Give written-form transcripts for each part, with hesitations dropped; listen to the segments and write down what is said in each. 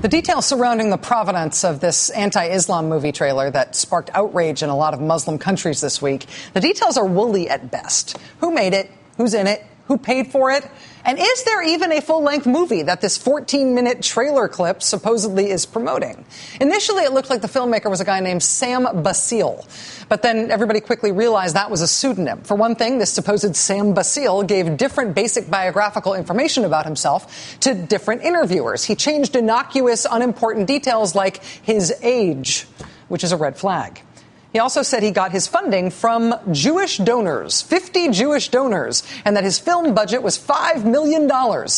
The details surrounding the provenance of this anti-Islam movie trailer that sparked outrage in a lot of Muslim countries this week, the details are woolly at best. Who made it? Who's in it? Who paid for it? And is there even a full-length movie that this 14-minute trailer clip supposedly is promoting? Initially, it looked like the filmmaker was a guy named Sam Basile. But then everybody quickly realized that was a pseudonym. For one thing, this supposed Sam Basile gave different basic biographical information about himself to different interviewers. He changed innocuous, unimportant details like his age, which is a red flag. He also said he got his funding from Jewish donors, 50 Jewish donors, and that his film budget was $5 million.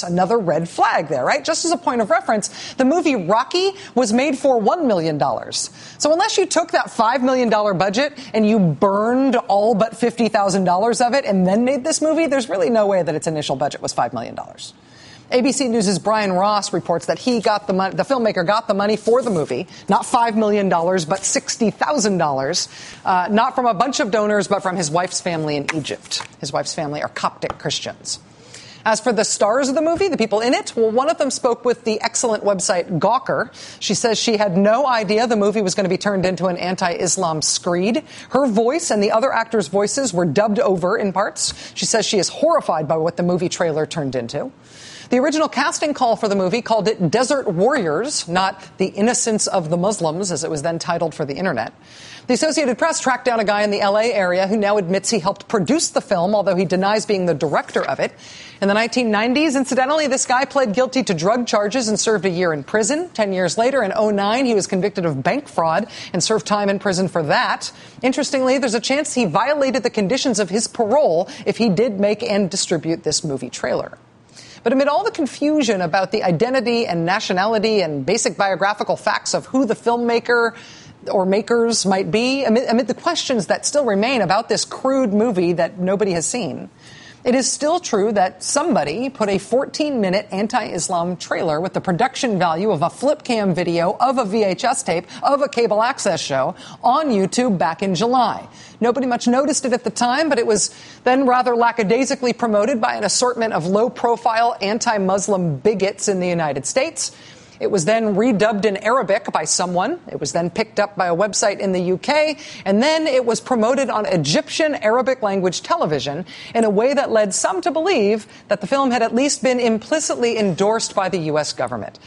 Another red flag there, right? Just as a point of reference, the movie Rocky was made for $1 million. So unless you took that $5 million budget and you burned all but $50,000 of it and then made this movie, there's really no way that its initial budget was $5 million. ABC News' Brian Ross reports that he got the filmmaker got the money for the movie, not $5 million, but $60,000, not from a bunch of donors, but from his wife's family in Egypt. His wife's family are Coptic Christians. As for the stars of the movie, the people in it, well, one of them spoke with the excellent website Gawker. She says she had no idea the movie was going to be turned into an anti-Islam screed. Her voice and the other actors' voices were dubbed over in parts. She says she is horrified by what the movie trailer turned into. The original casting call for the movie called it Desert Warriors, not The Innocence of the Muslims, as it was then titled for the Internet. The Associated Press tracked down a guy in the L.A. area who now admits he helped produce the film, although he denies being the director of it. In the 1990s, incidentally, this guy pled guilty to drug charges and served a year in prison. 10 years later, in 2009, he was convicted of bank fraud and served time in prison for that. Interestingly, there's a chance he violated the conditions of his parole if he did make and distribute this movie trailer. But amid all the confusion about the identity and nationality and basic biographical facts of who the filmmaker or makers might be, amid the questions that still remain about this crude movie that nobody has seen, it is still true that somebody put a 14-minute anti-Islam trailer with the production value of a flip cam video of a VHS tape of a cable access show on YouTube back in July. Nobody much noticed it at the time, but it was then rather lackadaisically promoted by an assortment of low-profile anti-Muslim bigots in the United States. It was then redubbed in Arabic by someone. It was then picked up by a website in the UK. And then it was promoted on Egyptian Arabic language television in a way that led some to believe that the film had at least been implicitly endorsed by the U.S. government.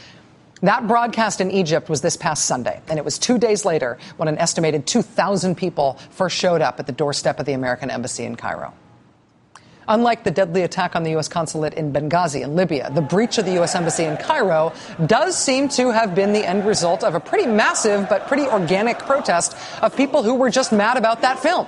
That broadcast in Egypt was this past Sunday, and it was 2 days later when an estimated 2,000 people first showed up at the doorstep of the American embassy in Cairo. Unlike the deadly attack on the U.S. consulate in Benghazi in Libya, the breach of the U.S. embassy in Cairo does seem to have been the end result of a pretty massive but pretty organic protest of people who were just mad about that film.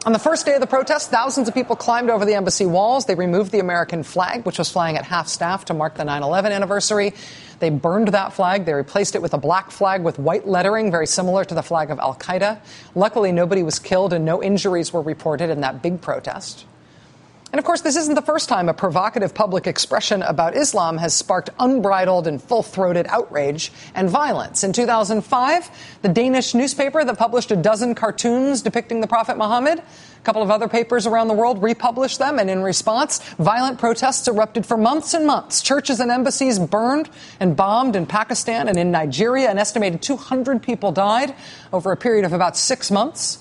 On the first day of the protest, thousands of people climbed over the embassy walls. They removed the American flag, which was flying at half-staff to mark the 9/11 anniversary. They burned that flag. They replaced it with a black flag with white lettering, very similar to the flag of al-Qaeda. Luckily, nobody was killed and no injuries were reported in that big protest. And, of course, this isn't the first time a provocative public expression about Islam has sparked unbridled and full-throated outrage and violence. In 2005, the Danish newspaper that published a dozen cartoons depicting the Prophet Mohamed, a couple of other papers around the world republished them, and in response, violent protests erupted for months and months. Churches and embassies burned and bombed in Pakistan and in Nigeria. An estimated 200 people died over a period of about 6 months.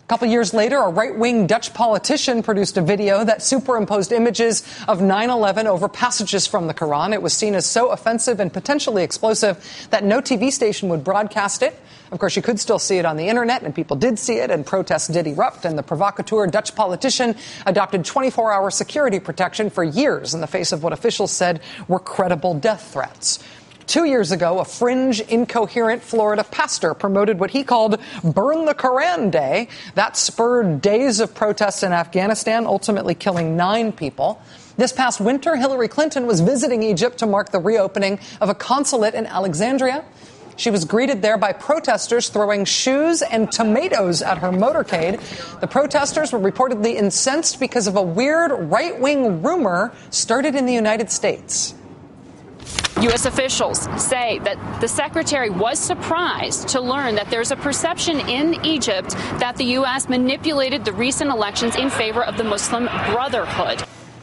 A couple years later, a right-wing Dutch politician produced a video that superimposed images of 9/11 over passages from the Quran. It was seen as so offensive and potentially explosive that no TV station would broadcast it. Of course, you could still see it on the Internet, and people did see it, and protests did erupt, and the provocateur Dutch politician adopted 24-hour security protection for years in the face of what officials said were credible death threats. 2 years ago, a fringe, incoherent Florida pastor promoted what he called Burn the Koran Day. That spurred days of protests in Afghanistan, ultimately killing 9 people. This past winter, Hillary Clinton was visiting Egypt to mark the reopening of a consulate in Alexandria. She was greeted there by protesters throwing shoes and tomatoes at her motorcade. The protesters were reportedly incensed because of a weird right-wing rumor started in the United States. U.S. officials say that the secretary was surprised to learn that there's a perception in Egypt that the U.S. manipulated the recent elections in favor of the Muslim Brotherhood.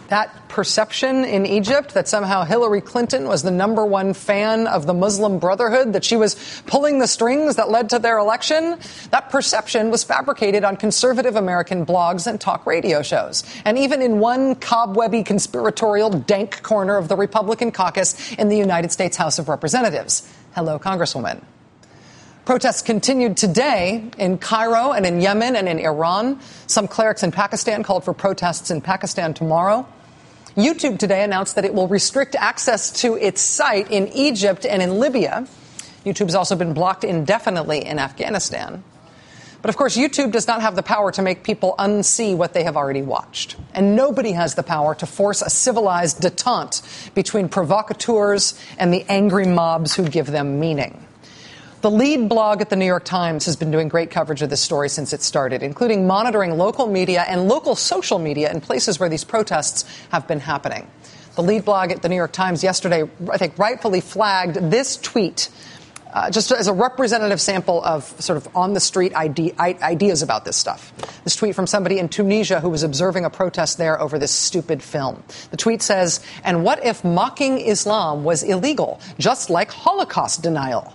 That perception in Egypt that somehow Hillary Clinton was the #1 fan of the Muslim Brotherhood, that she was pulling the strings that led to their election, that perception was fabricated on conservative American blogs and talk radio shows. And even in one cobwebby, conspiratorial, dank corner of the Republican caucus in the United States House of Representatives. Hello, Congresswoman. Protests continued today in Cairo and in Yemen and in Iran. Some clerics in Pakistan called for protests in Pakistan tomorrow. YouTube today announced that it will restrict access to its site in Egypt and in Libya. YouTube's also been blocked indefinitely in Afghanistan. But of course, YouTube does not have the power to make people unsee what they have already watched. And nobody has the power to force a civilized detente between provocateurs and the angry mobs who give them meaning. The lead blog at the New York Times has been doing great coverage of this story since it started, including monitoring local media and local social media in places where these protests have been happening. The lead blog at the New York Times yesterday, I think, rightfully flagged this tweet just as a representative sample of sort of on-the-street ideas about this stuff. This tweet from somebody in Tunisia who was observing a protest there over this stupid film. The tweet says, "And what if mocking Islam was illegal, just like Holocaust denial?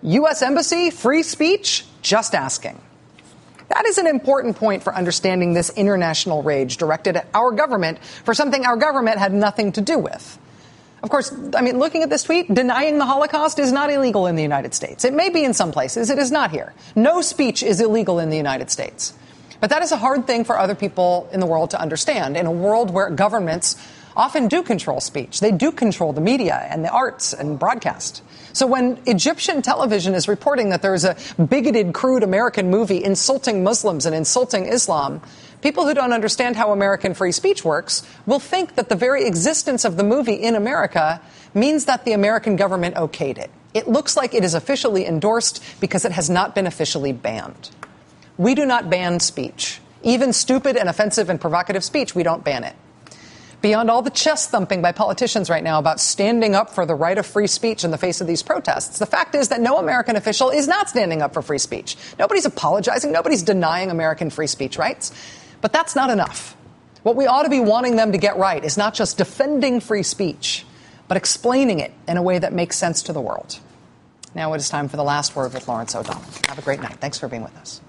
U.S. Embassy, free speech? Just asking." That is an important point for understanding this international rage directed at our government for something our government had nothing to do with. Of course, I mean, looking at this tweet, denying the Holocaust is not illegal in the United States. It may be in some places. It is not here. No speech is illegal in the United States. But that is a hard thing for other people in the world to understand in a world where governments often do control speech. They do control the media and the arts and broadcast. So when Egyptian television is reporting that there's a bigoted, crude American movie insulting Muslims and insulting Islam, people who don't understand how American free speech works will think that the very existence of the movie in America means that the American government okayed it. It looks like it is officially endorsed because it has not been officially banned. We do not ban speech. Even stupid and offensive and provocative speech, we don't ban it. Beyond all the chest thumping by politicians right now about standing up for the right of free speech in the face of these protests, the fact is that no American official is not standing up for free speech. Nobody's apologizing. Nobody's denying American free speech rights. But that's not enough. What we ought to be wanting them to get right is not just defending free speech, but explaining it in a way that makes sense to the world. Now it is time for the last word with Lawrence O'Donnell. Have a great night. Thanks for being with us.